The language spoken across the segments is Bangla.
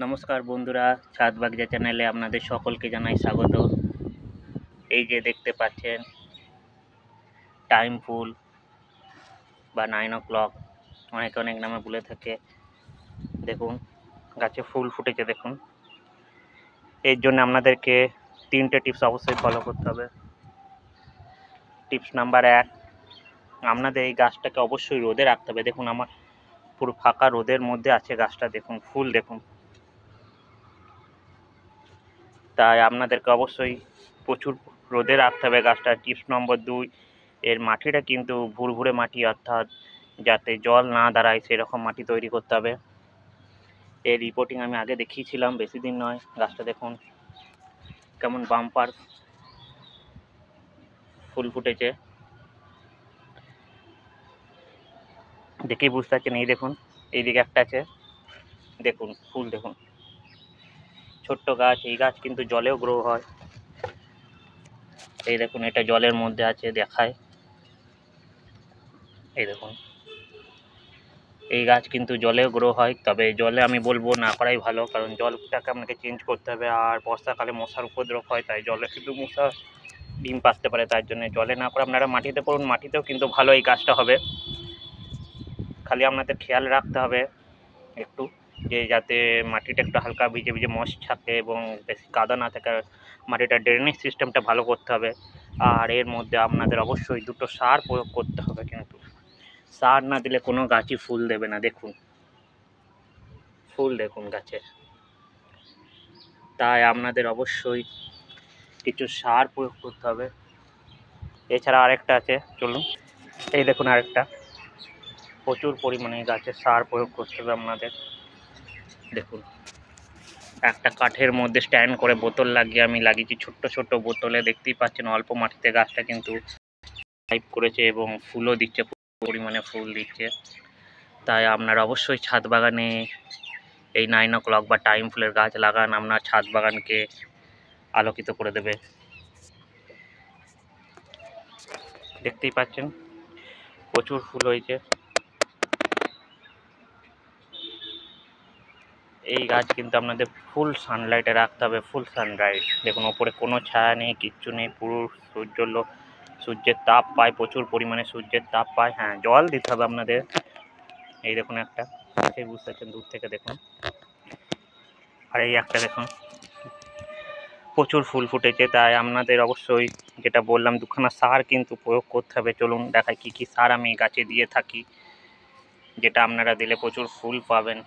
নমস্কার বন্ধুরা, ছাদ বাগিচা চ্যানেলে আপনাদের সকলকে জানাই স্বাগত। এই যে দেখতে পাচ্ছেন টাইম ফুল বা 9 o'clock, অনেক অনেক নামে বলে থাকে। দেখুন গাছে ফুল ফুটেছে। দেখুন, এর জন্য আপনাদেরকে 3টে টিপস অবশ্যই ফলো করতে হবে। টিপস নাম্বার 1, আপনাদের এই গাছটাকে অবশ্যই রোদে রাখতে হবে। দেখুন আমার পুরো ফাঁকা রোদের মধ্যে আছে গাছটা। দেখুন ফুল দেখুন, তাই আপনাদেরকে অবশ্যই প্রচুর রোদে রাখতে হবে গাছটা। টিপস নম্বর 2, এর মাটিটা কিন্তু ভুরভুরে মাটি, অর্থাৎ যাতে জল না দাঁড়ায় সেরকম মাটি তৈরি করতে হবে। এর রিপোর্টিং আমি আগে দেখিয়েছিলাম, বেশি দিন নয়। গাছটা দেখুন কেমন বাম্পার ফুল ফুটেছে, দেখেই বুঝতে পারছেন। এই দেখুন, এইদিকে একটা আছে, দেখুন ফুল দেখুন। ছোট্ট গাছ, এই গাছ কিন্তু জলেও গ্রো হয়। এই দেখুন, এটা জলের মধ্যে আছে, দেখায়। এই দেখুন, এই গাছ কিন্তু জলেও গ্রো হয়, তবে জলে আমি বলবো না করাই ভালো, কারণ জলটাকে আপনাকে চেঞ্জ করতে হবে। আর বর্ষাকালে মশার উপদ্রব হয়, তাই জলে কিন্তু মশা ডিম পাড়তে পারে। তার জন্য জলে না করে আপনারা মাটিতে করুন, মাটিতেও কিন্তু ভালো এই গাছটা হবে। খালি আপনাদের খেয়াল রাখতে হবে একটু, যে যাতে মাটিটা একটু হালকা ভিজে ভিজে মস থাকে এবং বেশি কাদা না থাকে। মাটিটা ড্রেনেজ সিস্টেমটা ভালো করতে হবে। আর এর মধ্যে আপনাদের অবশ্যই 2টো সার প্রয়োগ করতে হবে, কিন্তু সার না দিলে কোনো গাছই ফুল দেবে না। দেখুন ফুল দেখুন গাছের, তাই আপনাদের অবশ্যই কিছু সার প্রয়োগ করতে হবে। এছাড়া আরেকটা আছে, চলুন এই দেখুন আরেকটা, প্রচুর পরিমাণে গাছের সার প্রয়োগ করতে হবে আপনাদের। দেখুন একটা কাঠের মধ্যে স্ট্যান্ড করে বোতল লাগিয়ে আমি লাগিয়েছি, ছোট্ট ছোট্ট বোতলে। দেখতেই পাচ্ছেন অল্প মাটিতে গাছটা কিন্তু টাইপ করেছে এবং ফুলও দিচ্ছে, পরিমাণে ফুল দিচ্ছে। তাই আপনারা অবশ্যই ছাদ বাগানে এই 9 o'clock বা টাইম ফুলের গাছ লাগান, আপনার ছাদ বাগানকে আলোকিত করে দেবে। দেখতেই পাচ্ছেন প্রচুর ফুল হয়েছে। এই গাছ কিন্তু আপনাদের ফুল সানলাইটে রাখতে হবে, ফুল সানলাইট। দেখুন ওপরে কোনো ছায়া নেই, কিচ্ছু নেই, পুরো সূর্যের তাপ পায়, প্রচুর পরিমাণে সূর্যের তাপ পায়। হ্যাঁ, জল দিতে হবে আপনাদের। এই দেখুন একটা, সেই বুঝতে পারছেন দূর থেকে দেখুন। আর এই একটা দেখুন, প্রচুর ফুল ফুটেছে। তাই আপনাদের অবশ্যই যেটা বললাম, 2খানা সার কিন্তু প্রয়োগ করতে হবে। চলুন দেখাই কী কী সার আমি গাছে দিয়ে থাকি, যেটা আপনারা দিলে প্রচুর ফুল পাবেন।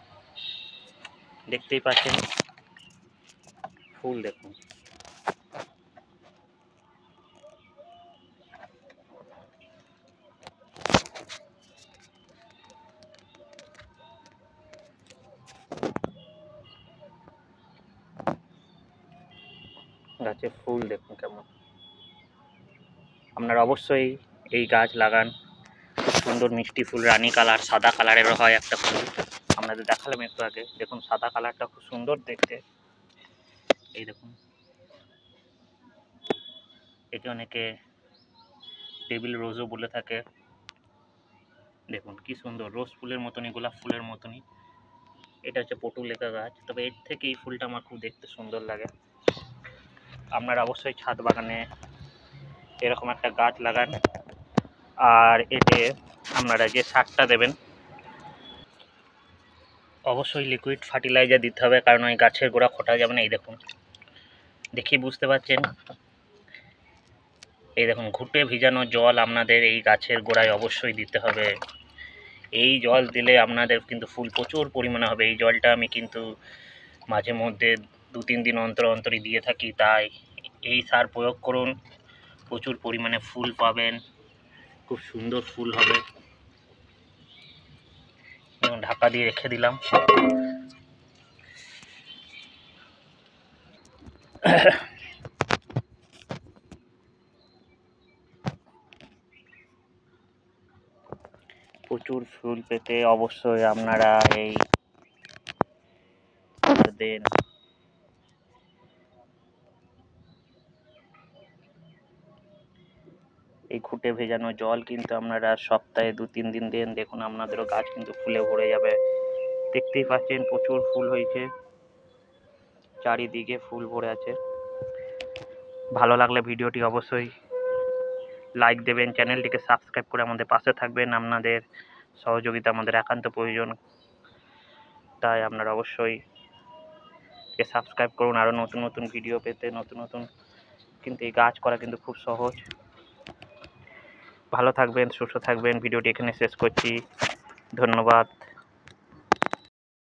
দেখতেই পাচ্ছেন ফুল দেখুন, গাছে ফুল দেখুন কেমন। আপনারা অবশ্যই এই গাছ লাগান। খুব সুন্দর মিষ্টি ফুল, রানী কালার, সাদা কালারেরও হয় একটা ফুল, আপনাদের দেখালাম একটু আগে। দেখুন সাদা কালারটা খুব সুন্দর দেখতে। এই দেখুন, একে অনেকে টেবিল রোজও বলে থাকে। দেখুন কি সুন্দর, রোজ ফুলের মতনই, গোলাপ ফুলের মতনই। এটা হচ্ছে পটুলেকা গাছ, তবে এর থেকে এই ফুলটা আমার খুব দেখতে সুন্দর লাগে। আপনারা অবশ্যই ছাদ বাগানে এরকম একটা গাছ লাগান। আর এতে আপনারা যে সারটা দেবেন, অবশ্যই লিকুইড ফার্টিলাইজার দিতে হবে, কারণ ওই গাছের গোড়া ফোটা যাবে না। এই দেখুন, দেখি বুঝতে পারছেন। এই দেখুন, ঘুঁটে ভিজানো জল আপনাদের এই গাছের গোড়ায় অবশ্যই দিতে হবে। এই জল দিলে আপনাদের কিন্তু ফুল প্রচুর পরিমাণে হবে। এই জলটা আমি কিন্তু মাঝে মধ্যে 2-3 দিন অন্তর অন্তরই দিয়ে থাকি। তাই এই সার প্রয়োগ করুন, প্রচুর পরিমাণে ফুল পাবেন, খুব সুন্দর ফুল হবে। ঢাকা দিয়ে রেখে দিলাম। প্রচুর ফুল পেতে অবশ্যই আপনারা এই দেন। এই ঘুঁটে ভেজানো জল কিন্তু আপনারা সপ্তাহে 2-3 দিন দেন, দেখুন আপনাদেরও গাছ কিন্তু ফুলে ভরে যাবে। দেখতেই পাচ্ছেন প্রচুর ফুল হয়েছে। চারিদিকে ফুল ভরে আছে। ভালো লাগলে ভিডিওটি অবশ্যই লাইক দেবেন, চ্যানেলটিকে সাবস্ক্রাইব করে আমাদের পাশে থাকবেন। আপনাদের সহযোগিতা আমাদের একান্ত প্রয়োজন, তাই আপনারা অবশ্যই সাবস্ক্রাইব করুন আরও নতুন নতুন ভিডিও পেতে। কিন্তু এই গাছ করা কিন্তু খুব সহজ। ভালো থাকবেন, সুস্থ থাকবেন। ভিডিওটি এখানে শেষ করছি। ধন্যবাদ।